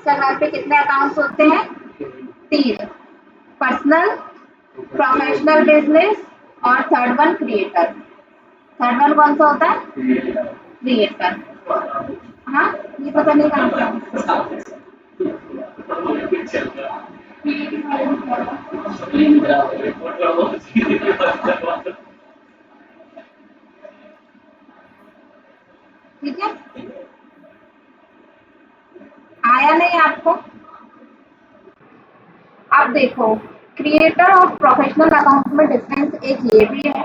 Instagram पे कितने accounts होते हैं? 3, पर्सनल, प्रोफेशनल बिजनेस और third one creator. Third one कौन सा होता है? क्रिएटर। हाँ, ये पता नहीं कहाँ पे। ठीक है, आया नहीं आपको? अब देखो, क्रिएटर और प्रोफेशनल अकाउंट में डिफरेंस एक ये भी है,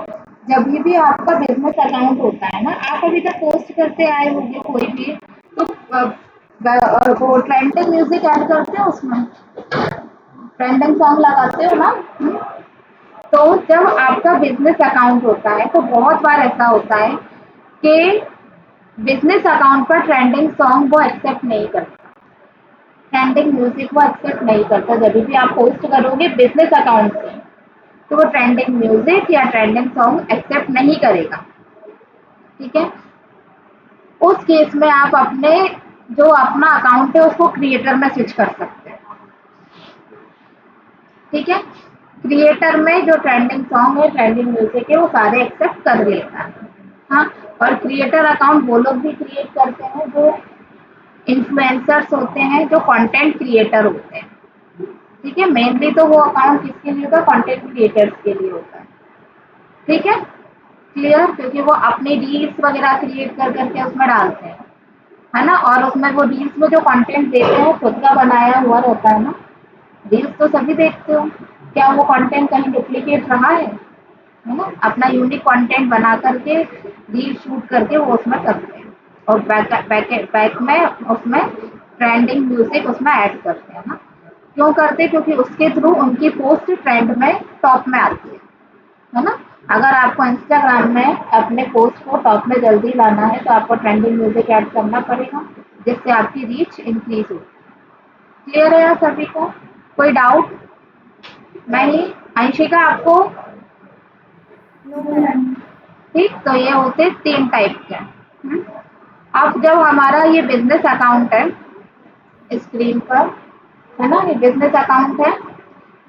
जब भी आपका बिजनेस अकाउंट होता है ना, आप अभी तक पोस्ट करते आए होंगे कोई भी, तो वो ट्रेंडिंग म्यूजिक ऐड करते हो उसमें, ट्रेंडिंग सॉन्ग लगाते हो ना। तो जब आपका बिजनेस अकाउंट होता है तो बहुत बार ऐसा होता है कि बिजनेस अकाउंट पर ट्रेंडिंग सॉन्ग वो एक्सेप्ट नहीं करता, ट्रेंडिंग म्यूजिक वो एक्सेप्ट नहीं करता। जब भी आप पोस्ट करोगे बिजनेस अकाउंट से तो वो ट्रेंडिंग म्यूजिक या ट्रेंडिंग सॉन्ग एक्सेप्ट नहीं करेगा। ठीक है, उस केस में आप अपने जो अपना अकाउंट है उसको क्रिएटर में स्विच कर सकते हैं। ठीक है, क्रिएटर में जो ट्रेंडिंग सॉन्ग है, ट्रेंडिंग म्यूजिक है, वो सारे एक्सेप्ट कर लेता है। हाँ, और क्रिएटर अकाउंट वो लोग भी क्रिएट करते हैं जो इन्फ्लुएंसर्स होते हैं, जो कंटेंट क्रिएटर होते हैं। ठीक है, मेनली तो वो अकाउंट किसके लिए होता है? कंटेंट क्रिएटर्स के लिए होता है। ठीक है, क्लियर? क्योंकि वो अपनी रील्स वगैरह क्रिएट कर करके उसमें डालते हैं, है ना, और उसमें वो रील्स में जो कंटेंट देते हैं वो खुद का बनाया हुआ रहता है ना। रील्स तो सभी देखते हो, क्या वो कंटेंट कहीं डुप्लीकेट रहा है ना? अपना यूनिक कंटेंट बना करके रील शूट करके वो उसमें करते हैं और बैक में उसमें ट्रेंडिंग म्यूजिक उसमें ऐड करते हैं ना। क्यों करते हैं? क्योंकि उसके थ्रू उनकी पोस्ट ट्रेंड में टॉप में आती है ना। अगर आपको इंस्टाग्राम में अपने पोस्ट को टॉप में जल्दी लाना है तो आपको ट्रेंडिंग म्यूजिक ऐड करना पड़ेगा, जिससे आपकी रीच इंक्रीज हो। क्लियर है यार सभी को? कोई डाउट नहीं? अंशिका आपको? ठीक, तो ये होते 3 टाइप के। अब जब हमारा ये बिजनेस अकाउंट है स्क्रीन पर, है ना, ये बिजनेस अकाउंट है,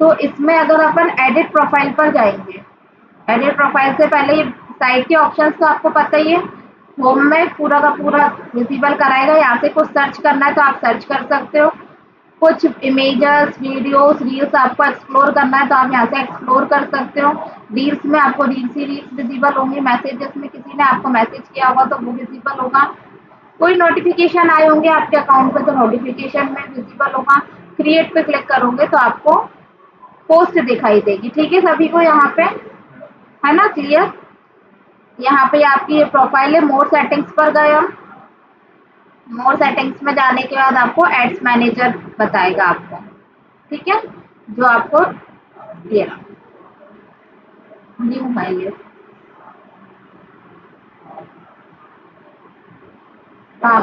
तो इसमें अगर अपन एडिट प्रोफाइल पर जाएंगे, एडिट प्रोफाइल से पहले ये साइड के ऑप्शंस तो आपको पता ही है, होम में पूरा का पूरा विजिबल कराएगा। यहाँ से कुछ सर्च करना है तो आप सर्च कर सकते हो, कुछ इमेजेस, वीडियोस, रील्स आपको एक्सप्लोर करना है तो आप यहाँ से एक्सप्लोर कर सकते हो। रील्स में आपको रील्स ही रील्स विजिबल होंगी, मैसेजेस में किसी ने आपको मैसेज किया होगा तो वो विजिबल होगा, कोई नोटिफिकेशन आए होंगे आपके अकाउंट पे तो नोटिफिकेशन में विजिबल होगा। क्रिएट पे क्लिक करोगे तो आपको पोस्ट दिखाई देगी। ठीक है सभी को यहाँ पे, है ना, क्लियर? यहाँ पे आपकी ये प्रोफाइल है, मोर सेटिंग्स पर गए हम। मोर सेटिंग्स में जाने के बाद आपको एड्स मैनेजर बताएगा आपको। ठीक है, जो आपको ये न्यू है ये। हाँ,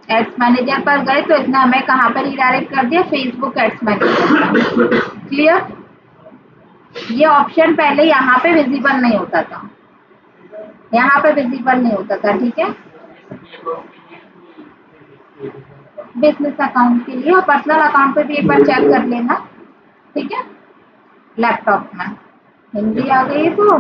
एड्स मैनेजर पर गए तो इसने हमें कहाँ पर रिडायरेक्ट कर दिया? Facebook ads manager. क्लियर? ये ऑप्शन पहले यहाँ पे विजिबल नहीं होता था, यहाँ पे विजिबल नहीं होता था। ठीक है, बिजनेस अकाउंट के लिए, और पर्सनल अकाउंट पे भी एक बार चेक कर लेना। ठीक है, लैपटॉप में हिंदी आ गई तो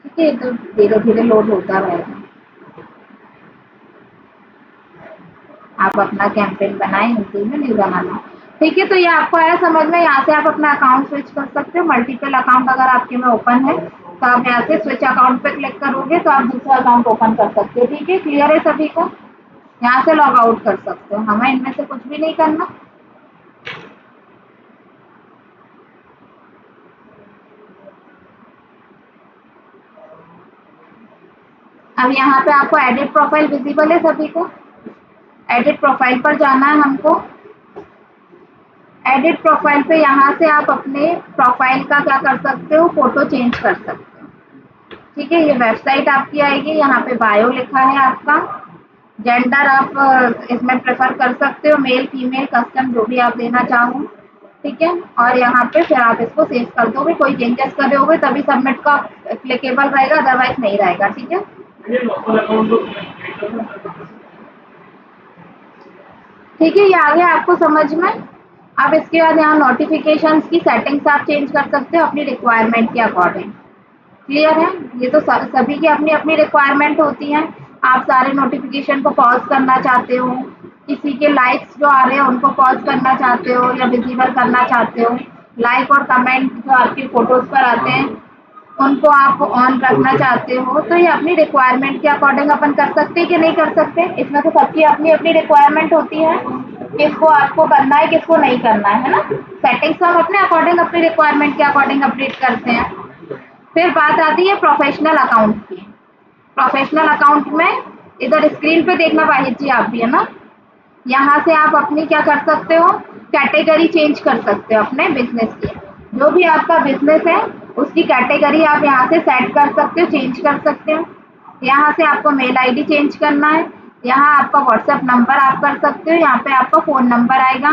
ठीक है, तो धीरे धीरे लोड होता रहेगा। आप अपना कैंपेन बनाएं, हिंदी में नहीं बनाना। ठीक है, तो ये आपको आया समझ में? यहाँ से आप अपना अकाउंट स्विच कर सकते हो। मल्टीपल अकाउंट अगर आपके में ओपन है तो आप यहाँ से स्विच अकाउंट पे क्लिक करोगे तो आप दूसरा अकाउंट ओपन कर सकते हो। ठीक है, क्लियर है सभी को? यहाँ से लॉग आउट कर सकते हो, हमें इनमें से कुछ भी नहीं करना। अब यहाँ पे आपको एडिट प्रोफाइल विजिबल है सभी को? एडिट प्रोफाइल पर जाना है हमको। एडिट प्रोफाइल पे यहाँ से आप अपने प्रोफाइल का क्या कर सकते हो? फोटो चेंज कर सकते हो। ठीक है, ये वेबसाइट आपकी आएगी, यहाँ पे बायो लिखा है आपका, जेंडर आप इसमें प्रेफर कर सकते हो, मेल फीमेल कस्टम जो भी आप देना चाहो, ठीक है। और यहाँ पे फिर आप इसको सेव कर दोगे, कोई चेंजेस कर दोगे तभी सबमिट का क्लिकेबल रहेगा, अदरवाइज नहीं रहेगा, ठीक है। ठीक है, ये आ गया आपको समझ में। अब इसके बाद यहाँ नोटिफिकेशंस की सेटिंग्स आप चेंज कर सकते हो अपनी रिक्वायरमेंट के अकॉर्डिंग। क्लियर है? ये तो सभी की अपनी अपनी रिक्वायरमेंट होती है। आप सारे नोटिफिकेशन को पॉज करना चाहते हो, किसी के लाइक्स जो आ रहे हैं उनको पॉज करना चाहते हो या विजिबल करना चाहते हो, लाइक और कमेंट जो आपकी फोटोज पर आते हैं उनको आप ऑन रखना चाहते हो, तो ये अपनी रिक्वायरमेंट के अकॉर्डिंग अपन कर सकते हैं कि नहीं कर सकते। इसमें तो सबकी अपनी अपनी रिक्वायरमेंट होती है, किसको आपको करना है किसको नहीं करना है ना। सेटिंग्स हम अपने अकॉर्डिंग अपनी रिक्वायरमेंट के अकॉर्डिंग अपडेट करते हैं। फिर बात आती है प्रोफेशनल अकाउंट की। प्रोफेशनल अकाउंट में इधर स्क्रीन पे देखना वाहिद जी आप भी, है ना। यहाँ से आप अपनी क्या कर सकते हो, कैटेगरी चेंज कर सकते हो अपने बिजनेस की। जो भी आपका बिजनेस है उसकी कैटेगरी आप यहाँ से सेट कर सकते हो, चेंज कर सकते हो। यहाँ से आपको मेल आईडी चेंज करना है, यहाँ आपका व्हाट्सएप नंबर आप कर सकते हो, यहाँ पे आपका फ़ोन नंबर आएगा।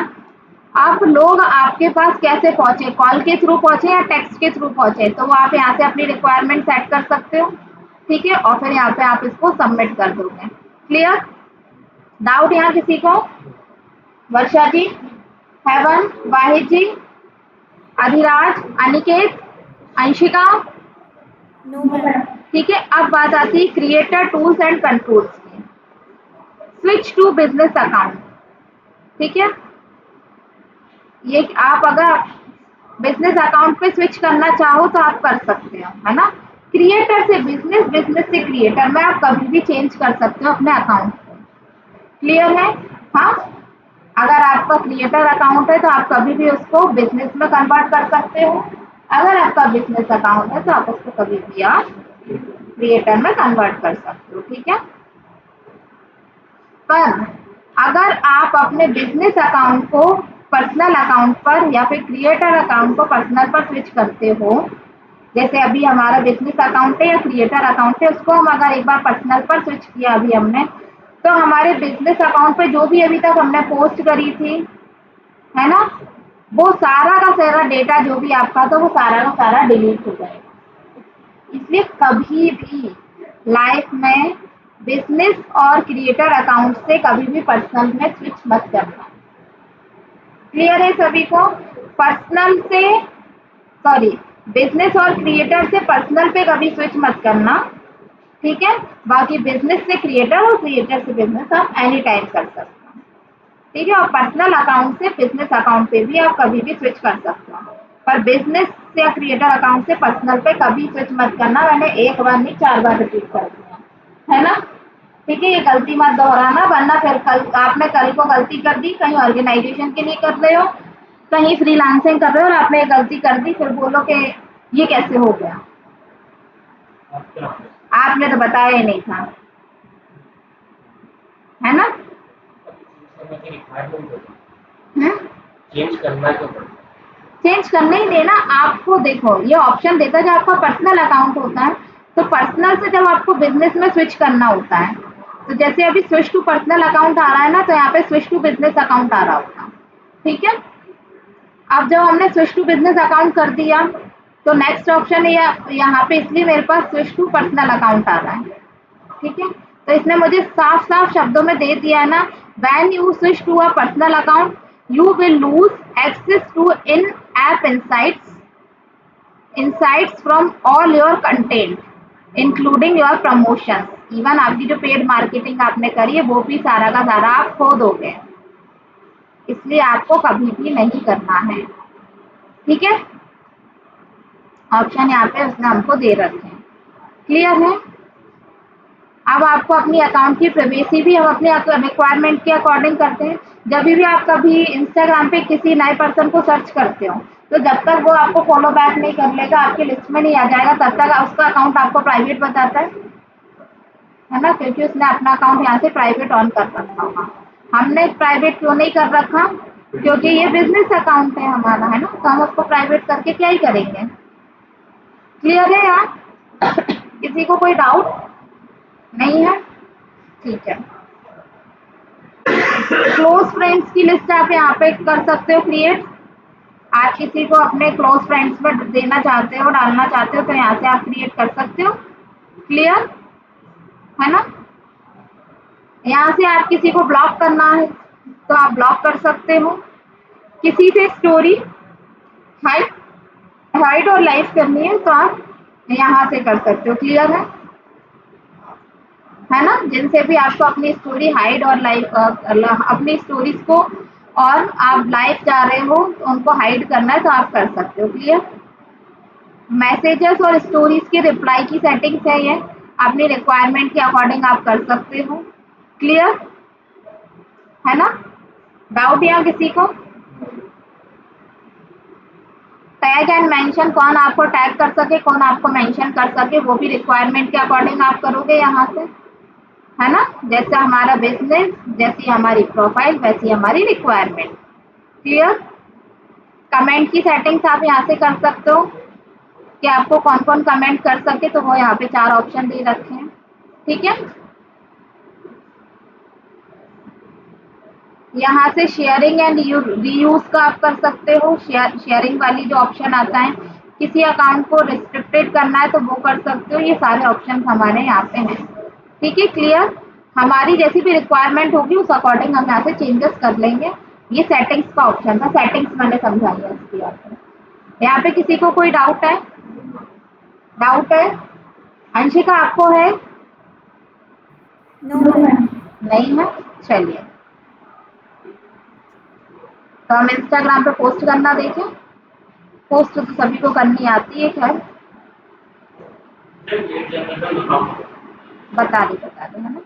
आप लोग आपके पास कैसे पहुंचे, कॉल के थ्रू पहुंचे या टेक्स्ट के थ्रू पहुंचे, तो वो आप यहाँ से अपनी रिक्वायरमेंट सेट कर सकते हो, ठीक है। और फिर यहाँ पे आप इसको सबमिट कर दोगे। क्लियर? डाउट यहाँ किसी को? वर्षा जी, हेवन, वाहिद जी, अधिराज, अनिकेत, अंशिका, नो मैम। ठीक है। अब बात आती है क्रिएटर टूल्स एंड कंट्रोल्स की। स्विच टू बिजनेस अकाउंट, ठीक है। ये आप अगर बिजनेस अकाउंट पे स्विच करना चाहो तो आप कर सकते हो, है ना। क्रिएटर से बिजनेस, बिजनेस से क्रिएटर में आप कभी भी चेंज कर सकते हो अपने अकाउंट को। क्लियर है? हाँ, अगर आपका क्रिएटर अकाउंट है तो आप कभी भी उसको बिजनेस में कन्वर्ट कर सकते हो। अगर आपका बिजनेस अकाउंट है तो आप उसको कभी भी आप क्रिएटर में कन्वर्ट कर सकते हो, ठीक है। पर अगर आप अपने बिजनेस अकाउंट को पर्सनल अकाउंट पर या फिर क्रिएटर अकाउंट को पर्सनल पर स्विच करते हो, जैसे अभी हमारा बिजनेस अकाउंट है या क्रिएटर अकाउंट है, उसको हम अगर एक बार पर्सनल पर स्विच किया अभी हमने, तो हमारे बिजनेस अकाउंट पे जो भी अभी तक हमने पोस्ट करी थी, है ना, वो सारा का सारा डेटा जो भी आपका था वो सारा का सारा डिलीट हो जाएगा। इसलिए कभी भी लाइफ में बिजनेस और क्रिएटर अकाउंट से कभी भी पर्सनल में स्विच मत करना। क्लियर है सभी को? पर्सनल से, सॉरी, बिजनेस और क्रिएटर से पर्सनल पे कभी स्विच मत करना, ठीक है। बाकी बिजनेस से क्रिएटर और क्रिएटर से बिजनेस आप एनी टाइम कर सकते हो, ठीक है। और पर्सनल अकाउंट से बिजनेस अकाउंट पे भी आप कभी भी स्विच कर सकते हो, पर बिजनेस या क्रिएटर अकाउंट से पर्सनल पे कभी स्विच मत करना। मैंने एक बार नहीं 4 बार रिपीट कर दिया, है ना। ठीक है, ये गलती मत दोहराना, वरना फिर कल आपने कल को गलती कर दी, कहीं ऑर्गेनाइजेशन के लिए कर रहे हो, कहीं फ्रीलांसिंग कर रहे हो और आपने ये गलती कर दी, फिर बोलो कि ये कैसे हो गया, आपने तो बताया ही नहीं था, है ना। चेंज करना क्यों पड़ता चेंज करने ही देना आपको। देखो ये ऑप्शन देता है, जब आपका पर्सनल अकाउंट होता है तो पर्सनल से जब आपको बिजनेस में स्विच करना होता है, तो जैसे अभी स्विच टू पर्सनल अकाउंट आ रहा है ना, तो यहाँ पे स्विच टू बिजनेस अकाउंट आ रहा होगा, ठीक है। अब जब हमने स्विच टू बिजनेस अकाउंट कर दिया तो नेक्स्ट ऑप्शन है यहाँ पे, इसलिए मेरे पास स्विच टू पर्सनल अकाउंट आ रहा है, ठीक है। तो इसने मुझे साफ साफ शब्दों में दे दिया है ना, when you switch to a personal account you will lose access to in app insights from all your content including your promotion. Even आपकी जो पेड मार्केटिंग आपने करी है वो भी सारा का सारा आप खो दोगे, इसलिए आपको कभी भी नहीं करना है, ठीक है। ऑप्शन यहाँ पे उसने हमको दे रखे हैं। क्लियर है? अब आपको अपनी अकाउंट की प्राइवेसी भी हम अपने रिक्वायरमेंट के अकॉर्डिंग करते हैं। जब भी आप कभी इंस्टाग्राम पे किसी नए पर्सन को सर्च करते हो, तो जब तक वो आपको फॉलो बैक नहीं कर लेगा, आपकी लिस्ट में नहीं आ जाएगा, तब तक उसका अकाउंट आपको प्राइवेट बताता है ना, क्योंकि उसने अपना अकाउंट यहाँ से प्राइवेट ऑन कर रखा होगा। हमने प्राइवेट क्यों नहीं कर रखा? क्योंकि ये बिजनेस अकाउंट है हमारा, है ना, तो हम उसको प्राइवेट करके क्या ही करेंगे। क्लियर है यार? किसी को कोई डाउट नहीं है? ठीक है। क्लोज फ्रेंड्स की लिस्ट आप यहाँ पे कर सकते हो क्रिएट। आप किसी को अपने क्लोज फ्रेंड्स में देना चाहते हो, डालना चाहते हो, तो यहाँ से आप क्रिएट कर सकते हो। क्लियर है ना। यहाँ से आप किसी को ब्लॉक करना है तो आप ब्लॉक कर सकते हो। किसी से स्टोरी हाइड हाइड और लाइव करनी है तो आप यहाँ से कर सकते हो। क्लियर है ना। जिनसे भी आपको अपनी स्टोरी हाइड और लाइव अपनी स्टोरीज को और आप लाइव जा रहे हो तो उनको हाइड करना है तो आप कर सकते हो। क्लियर। मैसेजेस और स्टोरीज के रिप्लाई की सेटिंग्स है ये, अपनी रिक्वायरमेंट के अकॉर्डिंग आप कर सकते हो। क्लियर है ना। डाउट यहाँ किसी को। टैग एंड मेंशन, कौन आपको टैग कर सके, कौन आपको मेंशन कर सके, वो भी रिक्वायरमेंट के अकॉर्डिंग आप करोगे यहाँ से, है ना। जैसे हमारा बिजनेस, जैसी हमारी प्रोफाइल, वैसी हमारी रिक्वायरमेंट। क्लियर। कमेंट की सेटिंग्स आप यहाँ से कर सकते हो कि आपको कौन कौन कमेंट कर सके, तो वो यहाँ पे 4 ऑप्शन दे रखे हैं। ठीक है। यहाँ से शेयरिंग एंड रीयूज का आप कर सकते हो। शेयरिंग वाली जो ऑप्शन आता है, किसी अकाउंट को रिस्ट्रिक्टेड करना है तो वो कर सकते हो। ये सारे ऑप्शन हमारे यहाँ पे हैं। ठीक है। क्लियर। हमारी जैसी भी रिक्वायरमेंट होगी उस अकॉर्डिंग हम यहाँ से चेंजेस कर लेंगे। ये सेटिंग्स का ऑप्शन था, सेटिंग्स मैंने समझाई है इसकी आपको। यहाँ पे किसी को कोई डाउट है। डाउट है अंशिका, आपको है। No, madam. नहीं है। चलिए, तो हम इंस्टाग्राम पे पोस्ट करना देखें। पोस्ट तो सभी को करनी आती है। खैर बता दे है ना।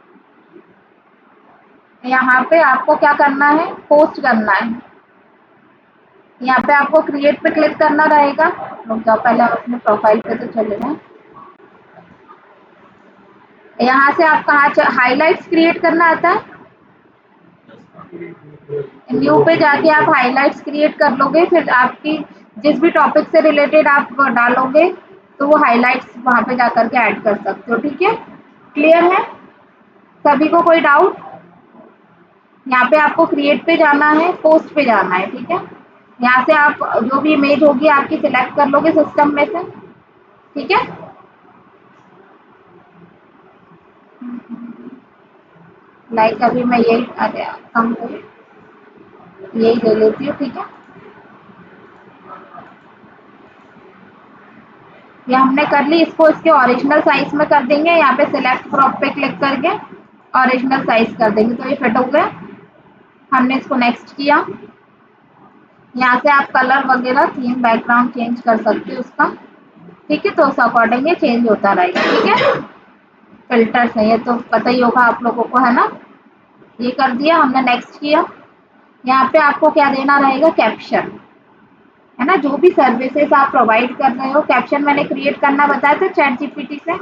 यहाँ पे आपको क्या करना है, पोस्ट करना है। यहाँ पे आपको क्रिएट पे क्लिक करना रहेगा। रुक जाओ, पहले हम अपने प्रोफाइल पे तो चले जाएं। यहाँ से आप कहाँ हाईलाइट्स क्रिएट करना आता है। न्यू पे जाके आप हाईलाइट्स क्रिएट कर लोगे, फिर आपकी जिस भी टॉपिक से रिलेटेड आप डालोगे तो वो हाईलाइट्स वहां पे जाकर के ऐड कर सकते हो। ठीक है। क्लियर है सभी को। कोई डाउट। यहाँ पे आपको क्रिएट पे जाना है, पोस्ट पे जाना है। ठीक है। यहाँ से आप जो भी इमेज होगी आपकी सिलेक्ट कर लोगे सिस्टम में से। ठीक है। लाइक अभी मैं यही कम यही ले लेती हूँ। ठीक है। ये हमने कर ली। इसको इसके ओरिजिनल साइज में कर देंगे। यहाँ पे सिलेक्ट क्रॉप पे क्लिक करके ओरिजिनल साइज कर देंगे तो ये फिट हो गया। हमने इसको नेक्स्ट किया। यहाँ से आप कलर वगैरह, थीम, बैकग्राउंड चेंज कर सकते हो उसका। ठीक है। तो उस अकॉर्डिंग ये चेंज होता रहेगा। ठीक है। फिल्टर्स है ये तो पता ही होगा आप लोगों को, है ना। ये कर दिया हमने, नेक्स्ट किया। यहाँ पे आपको क्या देना रहेगा, कैप्शन, है ना। जो भी सर्विसेज आप प्रोवाइड कर रहे हो, कैप्शन मैंने क्रिएट करना बताया था चैट जीपीटी से।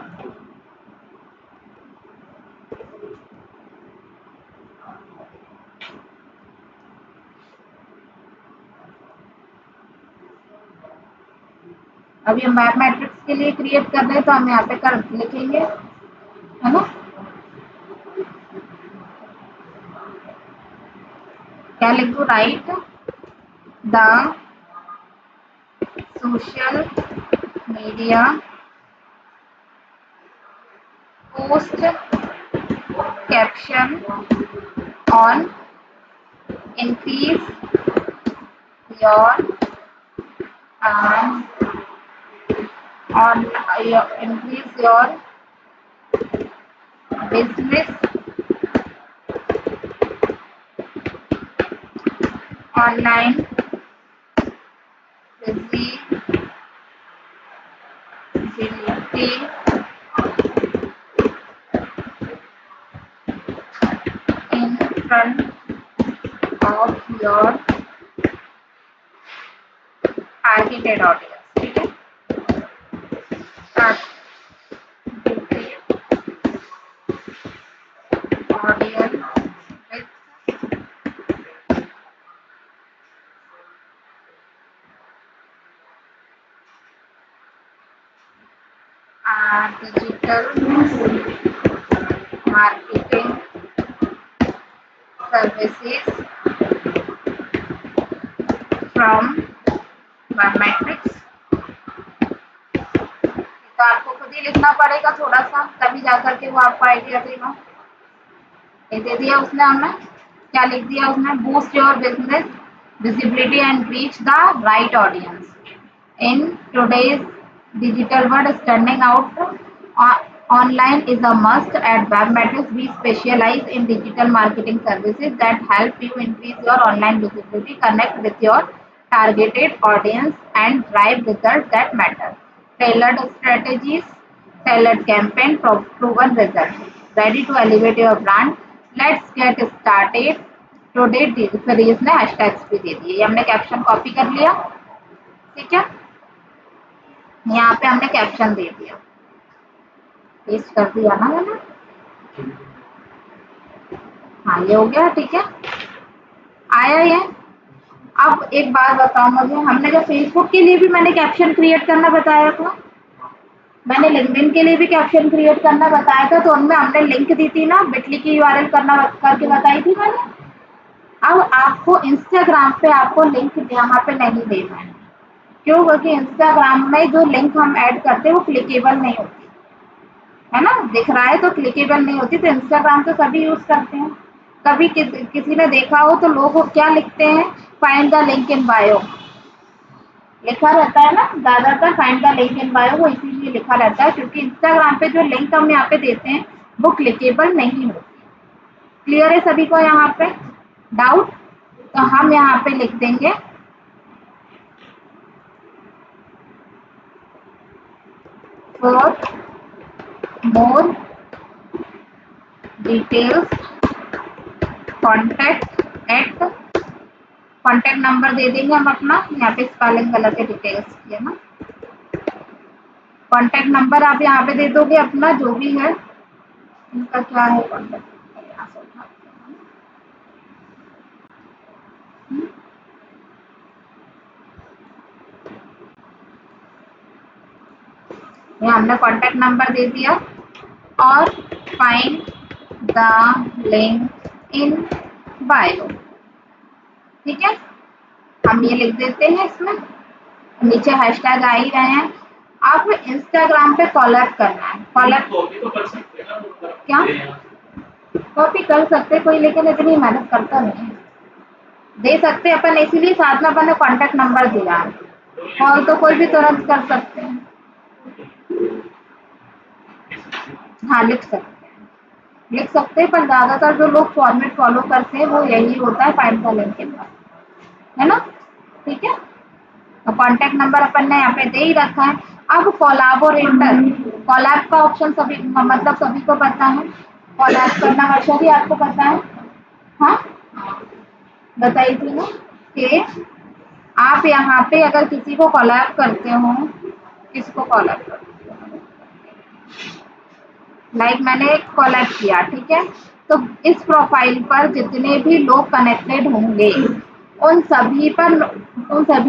अभी हम मैप मैट्रिक्स के लिए क्रिएट कर रहे हैं तो हम यहाँ पे कर लिखेंगे, है ना। क्या लिख दो, right the social media post caption on increase your on increase your business online visibility in front of your targeted audience. ठीक है। Targeted audience with digital marketing services from matrix. तो आपको खुद ही लिखना पड़ेगा थोड़ा सा, तभी जाकर के वो आपको आइडिया देगा। ये दे दिया उसने, हमने क्या लिख दिया उसने, boost your business visibility and reach the right audience in today's digital world. Standing out online is a must. At Webmetrics we specialize in digital marketing services that help you increase your online visibility, connect with your targeted audience and drive results that matter. Tailored strategies, tailored campaign, proven results. Ready to elevate your brand? Let's get started. Today फिर इसने hashtags भी दे दिए। ये हमने caption copy कर लिया, ठीक है। यहाँ पे हमने कैप्शन दे दिया, पेस्ट कर दिया ना मैंने। हाँ ये हो गया, ठीक है, आया ये। अब एक बात बताओ मुझे, हमने जब फेसबुक के लिए भी मैंने कैप्शन क्रिएट करना बताया था, मैंने लिंक्डइन के लिए भी कैप्शन क्रिएट करना बताया था, तो उनमें हमने लिंक दी थी ना, बिटली की यूआरएल करना करके बताई थी मैंने। अब आपको इंस्टाग्राम पे आपको लिंक यहाँ पे नहीं देना है, क्यों? क्योंकि इंस्टाग्राम में जो लिंक हम ऐड करते हैं वो क्लिकेबल नहीं होती है ना, दिख रहा है तो क्लिकेबल नहीं होती। तो इंस्टाग्राम तो सभी यूज करते हैं, कभी किसी ने देखा हो तो लोग क्या लिखते हैं, find the link in bio लिखा रहता है ना, ज्यादातर find the link in bio वो इसीलिए लिखा रहता है, क्योंकि इंस्टाग्राम पे जो लिंक हम यहाँ पे देते हैं वो क्लिकेबल नहीं होती। क्लियर है सभी को यहाँ पे डाउट? तो हम यहाँ पे लिख देंगे for more details contact number दे देंगे हम अपना, यहाँ पे स्पेलिंग गलत है, डिटेल्स किया ना। कॉन्टैक्ट नंबर आप यहाँ पे दे दोगे अपना, जो भी है इनका क्या है कॉन्टैक्ट यहाँ हमने कॉन्टैक्ट नंबर दे दिया और find the link in bio, ठीक है। हम ये लिख देते हैं इसमें, नीचे हैशटैग आ ही रहे हैं। आप इंस्टाग्राम पे कॉलर करना है, कॉलर तो कर सकते हैं ना, क्या कॉपी कर सकते कोई, लेकिन इतनी मेहनत करता नहीं है। दे सकते अपन, इसीलिए साथ में अपन ने कॉन्टैक्ट नंबर दिया, कॉल तो कोई भी तुरंत कर सकते हैं। हाँ लिख सकते हैं, पर ज्यादातर जो लोग फॉर्मेट फॉलो करते हैं वो यही होता है, find the link in bio, है ना, ठीक है। तो कॉन्टैक्ट नंबर अपन ने यहाँ पे दे ही रखा है। अब कोलैबोरेटर, कोलैब का ऑप्शन सभी मतलब सभी को पता है, कोलैब करना वर्षा भी आपको पता है, हाँ बताई थी ना कि आप यहाँ पे अगर किसी को कोलैब करते हो, किसको कोलैब करते हो, लाइक मैंने कोलैब किया, ठीक है, तो इस प्रोफाइल पर जितने भी लोग कनेक्टेड होंगे उन सभी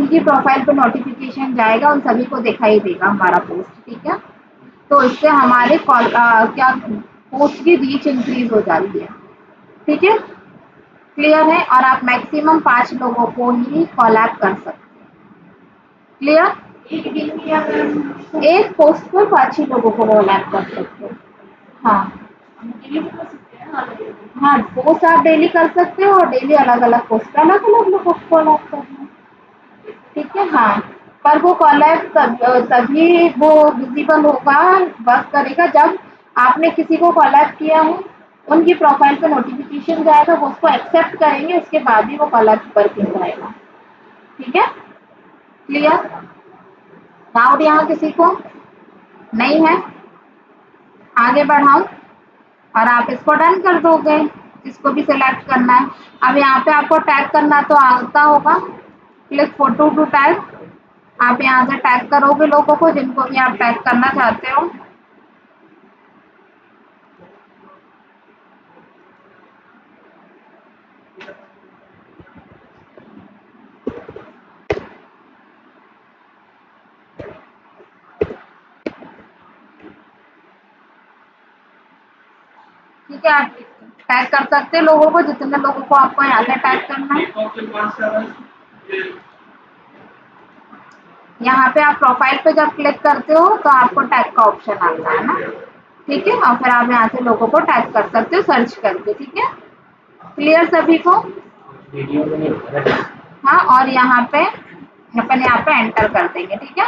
की प्रोफाइल पर नोटिफिकेशन जाएगा, उन सभी को दिखाई देगा हमारा पोस्ट, ठीक है। तो इससे हमारे क्या पोस्ट की रीच इंक्रीज हो जाती है, ठीक है, क्लियर है। और आप मैक्सिमम 5 लोगों को ही कोलैब कर सकते हैं, क्लियर। एक पोस्ट पर 5 ही लोगों को कोलैब कर सकते हो, हाँ हाँ पोस्ट आप डेली कर सकते हो, और डेली अलग अलग पोस्ट पे अलग अलग लोगों को कोलैब करना है, ठीक है। हाँ पर वो कोलैब तभी वो विजिबल होगा, वर्क करेगा जब आपने किसी को कोलैब किया है, उनकी प्रोफाइल पे नोटिफिकेशन जाएगा, वो उसको एक्सेप्ट करेंगे, उसके बाद ही वो कोलैब वर्किंग रहेगा, ठीक है, क्लियर। डाउट यहाँ किसी को नहीं है? आगे बढ़ाऊं और आप इसको डन कर दोगे, इसको भी सिलेक्ट करना है। अब यहाँ पे आपको टैग करना तो आता होगा, क्लिक फोटो टू टैग, आप यहाँ से टैग करोगे लोगों को जिनको भी आप टैग करना चाहते हो। ठीक है, आप टैग कर सकते हैं लोगों को, जितने लोगों को आपको यहाँ पे टैग करना है। यहाँ पे आप प्रोफाइल पे जब क्लिक करते हो तो आपको टैग का ऑप्शन आता है ना, ठीक है, और फिर आप यहाँ से लोगों को टैग कर सकते हो सर्च करके, ठीक है। क्लियर सभी को? वीडियो में नहीं होता है। हाँ, और यहाँ पे अपन यहाँ पे एंटर कर देंगे, ठीक है।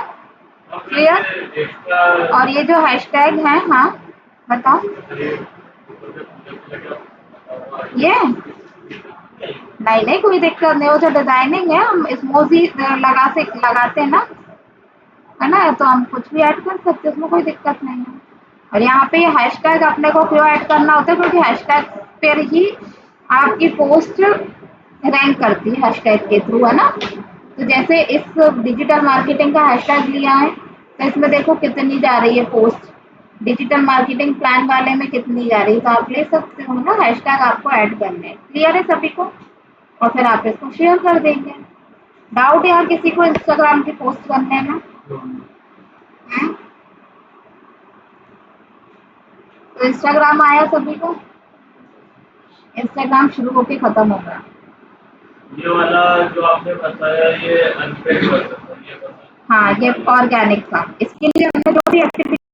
क्लियर? और ये जो हैशटैग है, हाँ बताओ, ये नहीं कोई दिक्कत नहीं, वो जो डिजाइनिंग है हम इमोजी लगाते हैं ना, है ना, तो हम कुछ भी ऐड कर सकते हैं, उसमें कोई दिक्कत नहीं है। और यहाँ पे हैशटैग अपने को क्यों ऐड करना होता है, क्योंकि हैशटैग पर ही आपकी पोस्ट रैंक करती है, हैशटैग के थ्रू, है ना। तो जैसे इस डिजिटल मार्केटिंग का हैशटैग लिया है तो इसमें देखो कितनी जा रही है पोस्ट, डिजिटल मार्केटिंग प्लान वाले में कितनी जा रही है, तो आप ले सकते हो ना, हैशटैग आपको ऐड करने हैं। क्लियर है सभी को? और फिर आप इसको शेयर कर देंगे। डाउट यहाँ किसी को इंस्टाग्राम की पोस्ट करने में? तो इंस्टाग्राम आया सभी को? इंस्टाग्राम शुरू होके खत्म हो गया। ये वाला जो आपने बताया ये अनपेड वर्जन है, ये बताया। हाँ, ये ऑर्गेनिक था, इसके लिए हमने जो भी एक्टिविटी